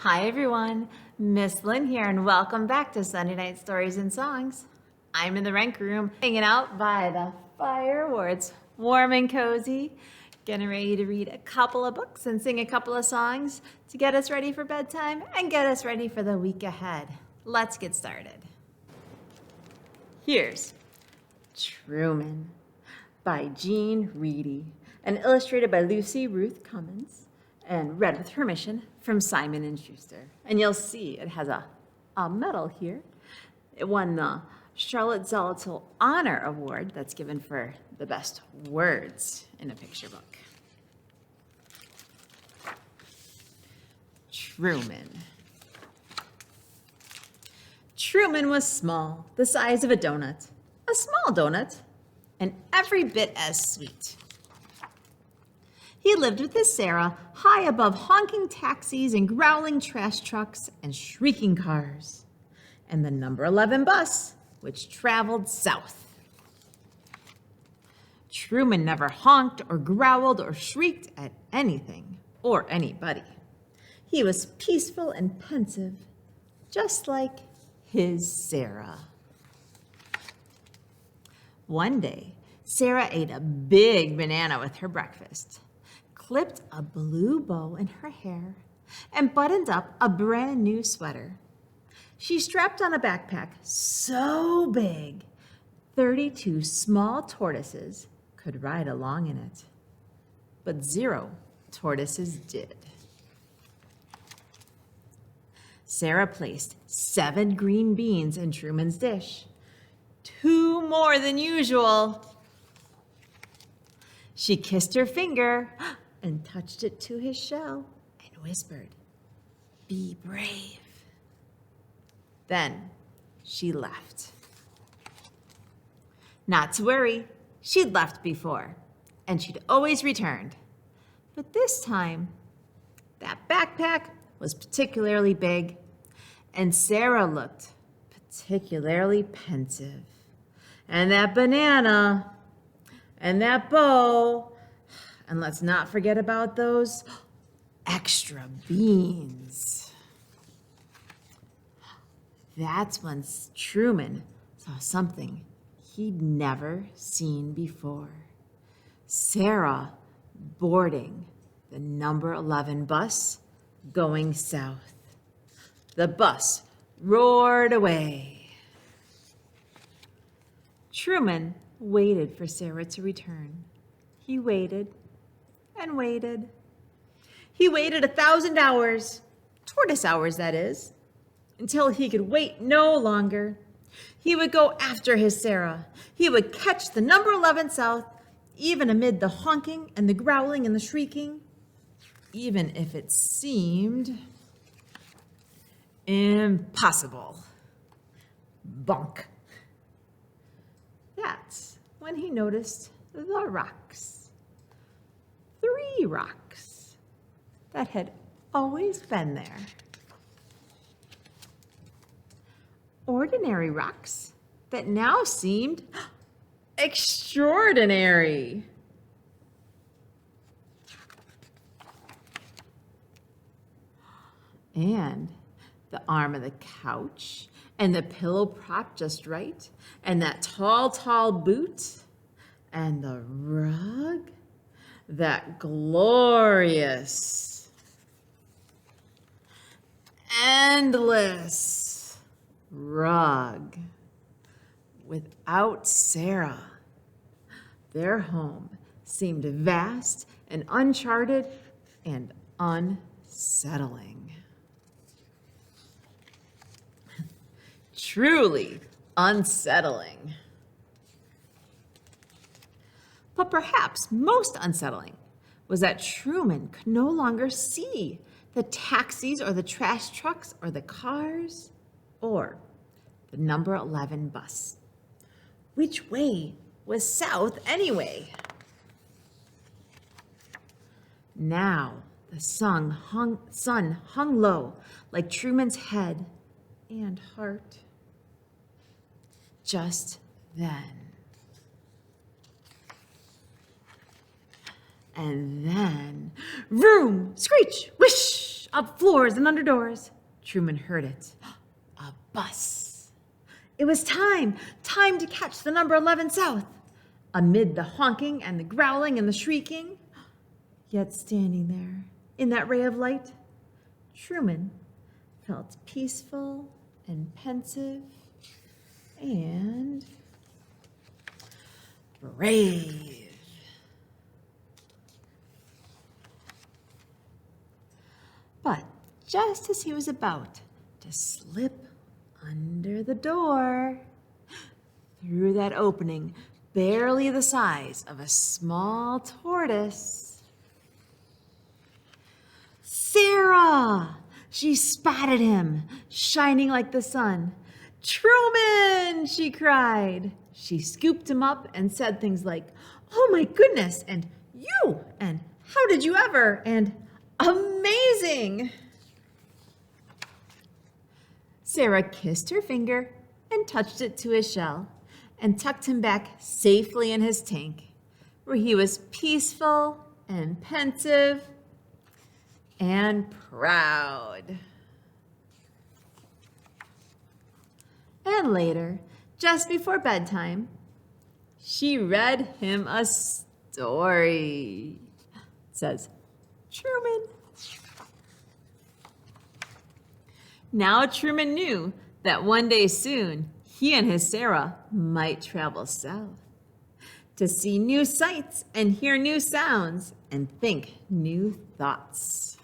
Hi everyone, Miss Lynn here and welcome back to Sunday Night Stories and Songs. I'm in the rec room hanging out by the fire where it's warm and cozy, getting ready to read a couple of books and sing a couple of songs to get us ready for bedtime and get us ready for the week ahead. Let's get started. Here's Truman by Jean Reedy and illustrated by Lucy Ruth Cummins and read with permission from Simon & Schuster. And you'll see it has a medal here. It won the Charlotte Zolotl Honor Award that's given for the best words in a picture book. Truman. Truman was small, the size of a donut, a small donut, and every bit as sweet. He lived with his Sarah high above honking taxis and growling trash trucks and shrieking cars, and the number 11 bus, which traveled south. Truman never honked or growled or shrieked at anything or anybody. He was peaceful and pensive, just like his Sarah. One day, Sarah ate a big banana with her breakfast, clipped a blue bow in her hair, and buttoned up a brand new sweater. She strapped on a backpack so big, 32 small tortoises could ride along in it. But 0 tortoises did. Sarah placed 7 green beans in Truman's dish, 2 more than usual. She kissed her finger and touched it to his shell and whispered, "Be brave." Then she left. Not to worry, she'd left before, and she'd always returned. But this time, that backpack was particularly big, and Sarah looked particularly pensive. And that banana, and that bow, and let's not forget about those extra beans. That's when Truman saw something he'd never seen before. Sarah boarding the number 11 bus going south. The bus roared away. Truman waited for Sarah to return. He waited and waited. He waited 1,000 hours, tortoise hours that is, until he could wait no longer. He would go after his Sarah. He would catch the number 11 south, even amid the honking and the growling and the shrieking, even if it seemed impossible. Bonk. That's when he noticed the rocks. 3 rocks that had always been there. Ordinary rocks that now seemed extraordinary. And the arm of the couch, and the pillow prop just right, and that tall, tall boot, and the rug, that glorious, endless rug. Without Sarah, their home seemed vast and uncharted and unsettling. Truly unsettling. But perhaps most unsettling was that Truman could no longer see the taxis or the trash trucks or the cars or the number 11 bus. Which way was south anyway? Now the sun hung low like Truman's head and heart. Just then. And then, vroom, screech, whoosh, up floors and under doors. Truman heard it. A bus. It was time to catch the number 11 South. Amid the honking and the growling and the shrieking, yet standing there in that ray of light, Truman felt peaceful and pensive and brave. But just as he was about to slip under the door, through that opening barely the size of a small tortoise, Sarah! She spotted him, shining like the sun. "Truman!" she cried. She scooped him up and said things like, "Oh my goodness," and "You," and "How did you ever," and "Amazing." Sarah kissed her finger and touched it to his shell and tucked him back safely in his tank, where he was peaceful and pensive and proud. And later, just before bedtime, she read him a story. It says, Truman. Now Truman knew that one day soon he and his Sarah might travel south to see new sights and hear new sounds and think new thoughts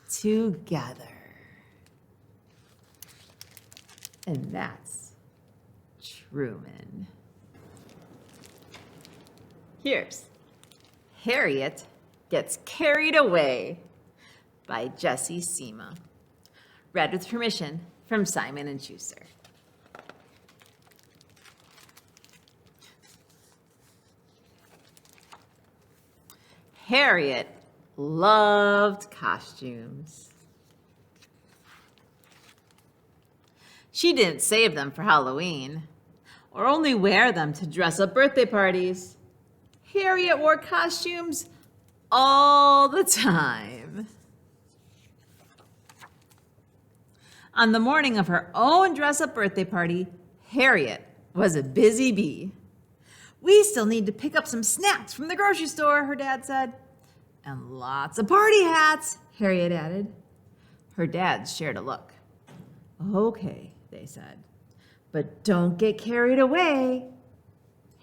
together. And that's Truman. Here's Harriet Gets Carried Away by Jessie Seema. Read with permission from Simon & Schuster. Harriet loved costumes. She didn't save them for Halloween, or only wear them to dress up birthday parties. Harriet wore costumes all the time. On the morning of her own dress-up birthday party, Harriet was a busy bee. "We still need to pick up some snacks from the grocery store," her dad said. "And lots of party hats," Harriet added. Her dad shared a look. "Okay," they said, "but don't get carried away."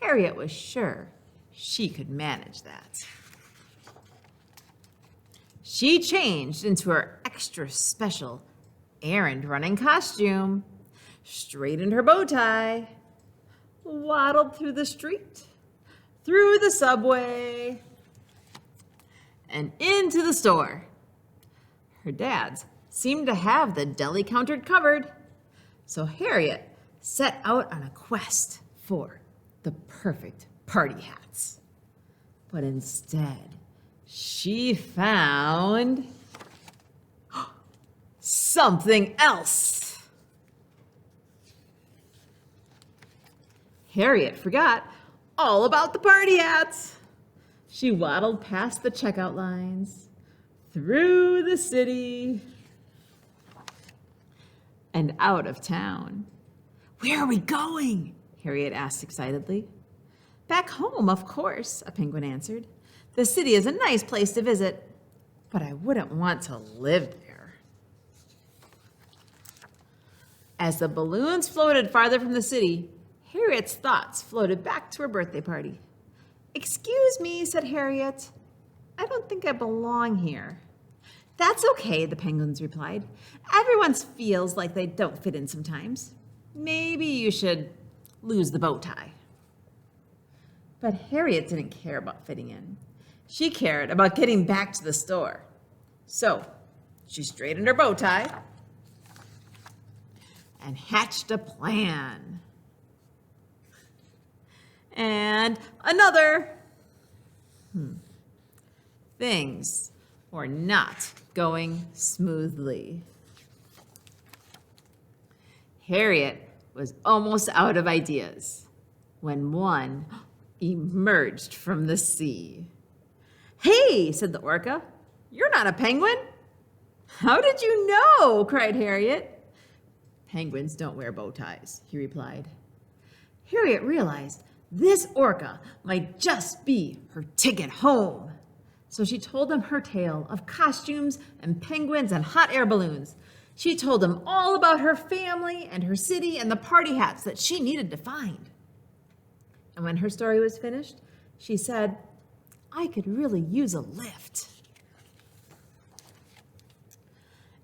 Harriet was sure she could manage that. She changed into her extra special errand-running costume, straightened her bow tie, waddled through the street, through the subway, and into the store. Her dads seemed to have the deli counter covered, so Harriet set out on a quest for the perfect party hats. But instead, she found something else. Harriet forgot all about the party hats. She waddled past the checkout lines, through the city, and out of town. "Where are we going?" Harriet asked excitedly. "Back home, of course," a penguin answered. "The city is a nice place to visit, but I wouldn't want to live there." As the balloons floated farther from the city, Harriet's thoughts floated back to her birthday party. "Excuse me," said Harriet. "I don't think I belong here." "That's okay," the penguins replied. "Everyone feels like they don't fit in sometimes. Maybe you should lose the bow tie." But Harriet didn't care about fitting in. She cared about getting back to the store. So she straightened her bow tie and hatched a plan. And another. Things were not going smoothly. Harriet was almost out of ideas when one emerged from the sea. "Hey," said the orca, You're not a penguin." "How did you know?" cried Harriet. "Penguins don't wear bow ties," he replied. Harriet realized this orca might just be her ticket home. So she told him her tale of costumes and penguins and hot air balloons. She told him all about her family and her city and the party hats that she needed to find. And when her story was finished, she said, "I could really use a lift."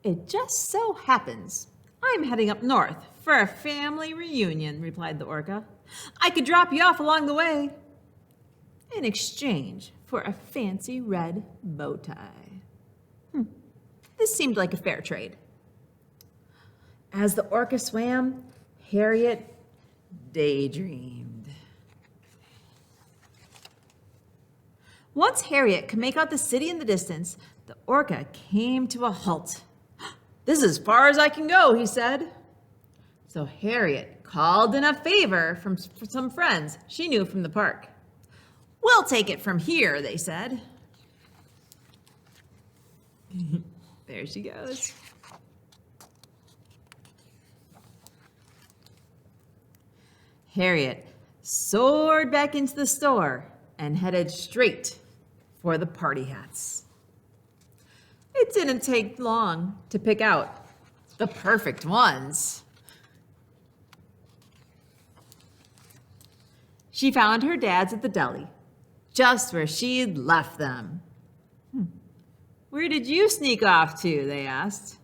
"It just so happens I'm heading up north for a family reunion," replied the orca. "I could drop you off along the way in exchange for a fancy red bow tie." This seemed like a fair trade. As the orca swam, Harriet daydreamed. Once Harriet could make out the city in the distance, the orca came to a halt. "This is as far as I can go," he said. So Harriet called in a favor for some friends she knew from the park. "We'll take it from here," they said. There she goes. Harriet soared back into the store and headed straight for the party hats. It didn't take long to pick out the perfect ones. She found her dad's at the deli, just where she'd left them. "Where did you sneak off to?" they asked.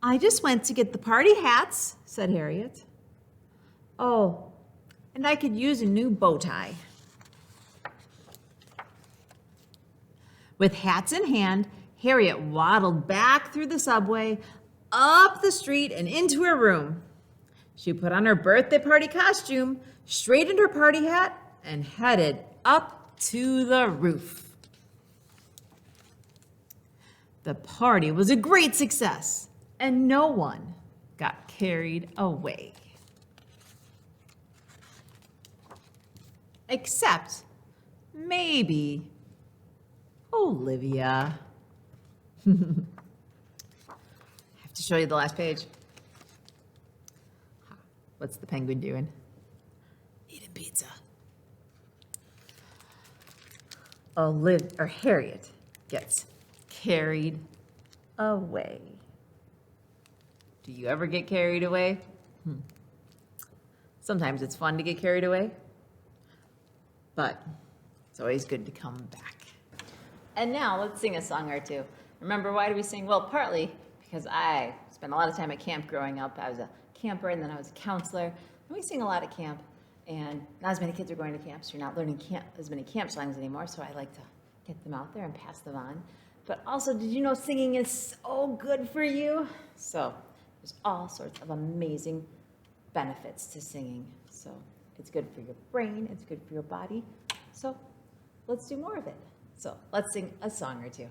"I just went to get the party hats," said Harriet. "Oh, and I could use a new bow tie." With hats in hand, Harriet waddled back through the subway, up the street, and into her room. She put on her birthday party costume, straightened her party hat, and headed up to the roof. The party was a great success, and no one got carried away. Except maybe Olivia. I have to show you the last page. What's the penguin doing? Eating pizza. Harriet gets carried away. Do you ever get carried away? Sometimes it's fun to get carried away, but it's always good to come back. And now let's sing a song or two. Remember, why do we sing? Well, partly because I spent a lot of time at camp growing up. I was a camper and then I was a counselor. And we sing a lot at camp, and not as many kids are going to camp, so you're not learning as many camp songs anymore, so I like to get them out there and pass them on. But also, did you know singing is so good for you? So there's all sorts of amazing benefits to singing. So it's good for your brain, it's good for your body. So let's do more of it. So let's sing a song or two.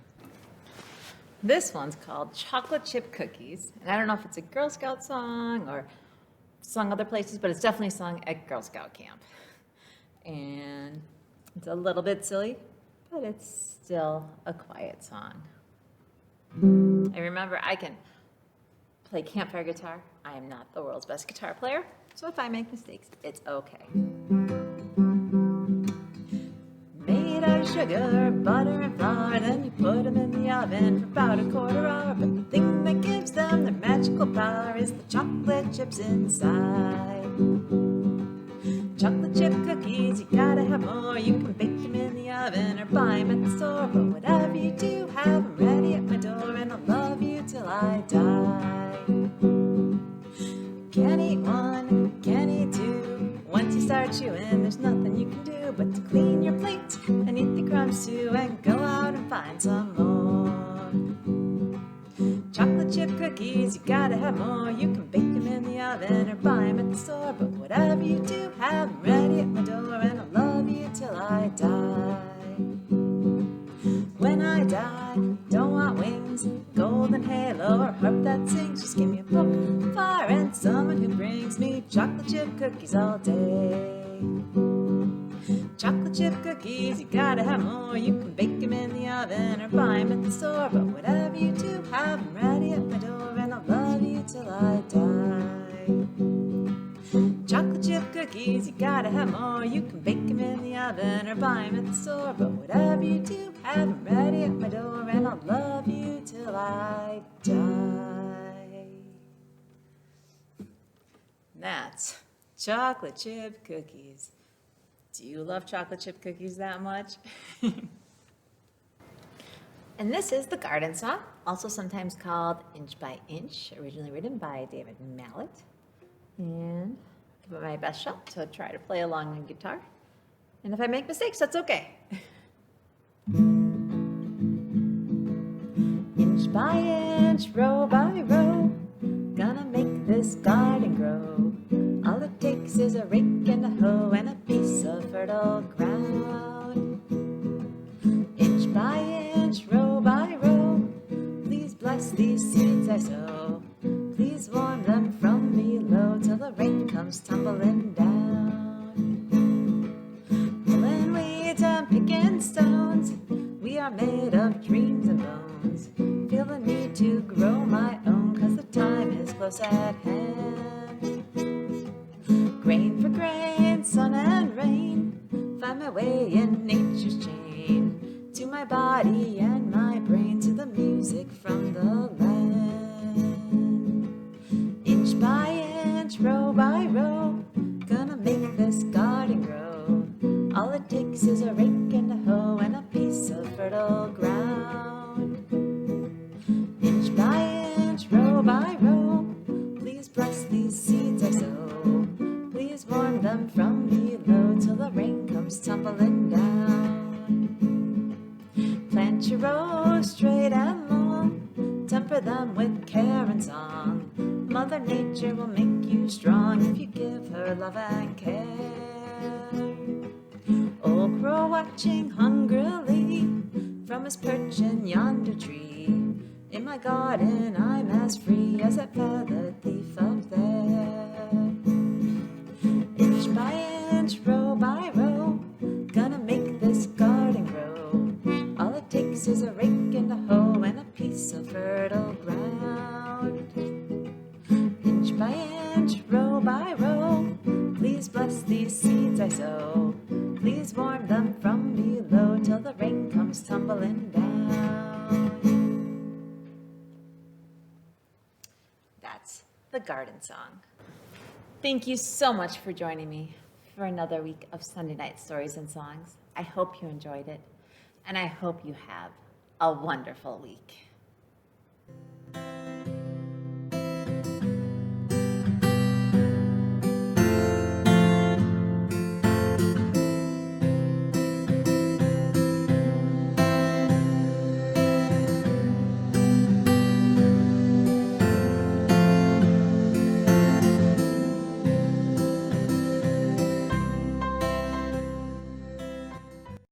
This one's called Chocolate Chip Cookies. And I don't know if it's a Girl Scout song or sung other places, but it's definitely sung at Girl Scout camp. And it's a little bit silly, but it's still a quiet song. And remember, I can play campfire guitar. I am not the world's best guitar player, so if I make mistakes, it's okay. Made of sugar, butter, and flour, then you put them in the oven for about a quarter hour. But the thing that gives them their magical power is the chocolate chips inside. Chocolate chip cookies, you gotta have more. You can bake them in the oven or buy them at the store. But whatever you do, have them ready at my door, and I'll love you till I die. Can't eat one, can't eat two. Once you start chewing, there's nothing you can do but to clean your plate and eat the crumbs too, and go out and find some more. Chocolate chip cookies, you gotta have more. You can bake them in the oven or buy them at the store. But whatever you do, have them ready at my door, and I'll love you till I die. When I die, don't want wings, golden halo, or harp that sings. Just give me a book, fire, and someone who brings me chocolate chip cookies all day. Chocolate chip cookies, you gotta have more. You can bake them in the oven or buy them at the store. But whatever you do, have them ready at my door, and I'll love you till I die. Chocolate chip cookies, you gotta have more. You can bake them in the oven or buy them at the store. But whatever you do, have them ready at my door, and I'll love you till I die. That's chocolate chip cookies. Do you love chocolate chip cookies that much? And this is the garden song, also sometimes called Inch by Inch, originally written by David Mallet. And I'll give it my best shot to try to play along on guitar. And if I make mistakes, that's okay. Inch by inch, row by row, gonna make this garden grow. All it takes is a rake and a hoe and a piece of fertile ground. Inch by inch, row by row, please bless these seeds I sow. Please warm them from below till the rain comes tumbling down. Pulling weeds and picking stones, we are made of dreams and bones. Feel the need to grow my own, 'cause the time is close at hand. Grain for grain, sun and rain, find my way in nature's chain. To my body and my brain, to the music from the land. Inch by inch, row by row, gonna make this garden grow. All it takes is a rake and a hoe and a piece of fertile ground. Inch by inch, row by row, please bless these seeds I sow. Please warm them from below till the rain comes tumbling down. Plant your rows straight and long, temper them with care and song. Mother Nature will make you strong if you give her love and care. Old crow watching hungrily from his perch in yonder tree. In my garden I'm as free as that feathered thief up there. Inch by inch, row by row, gonna make this garden grow. All it takes is a rake and a hoe and a piece of fertile ground. Inch by inch, row by row, please bless these seeds I sow. Please warm them from below till the rain comes tumbling down. That's the garden song. Thank you so much for joining me for another week of Sunday Night Stories and Songs. I hope you enjoyed it, and I hope you have a wonderful week.